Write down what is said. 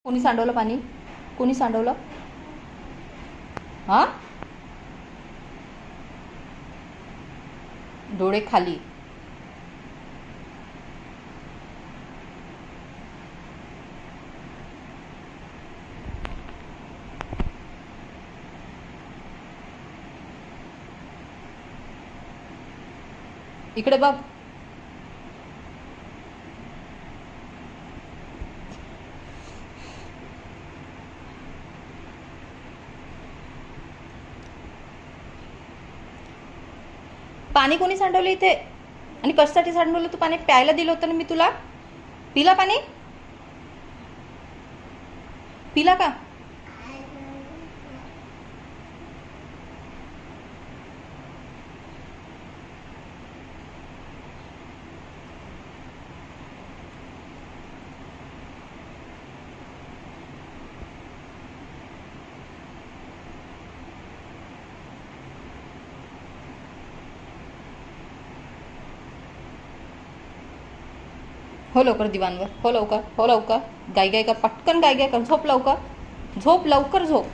कोणी सांडवलं पाणी? कोणी सांडवलं? हां, डोळे खाली. इकडे बघ. पाणी कोणी सांडवलं इथे? आणि कशासाठी सांडवलं? तू पाणी प्यायला दिलं होतं ना मी तुला. पिला पाणी? पिला का? हो लवकर दिवाणवर. हो लवकर, हो लवकर. गाई गाई कर, पटकन गाई गाई कर. झोप लवकर, झोप लवकर, झोप.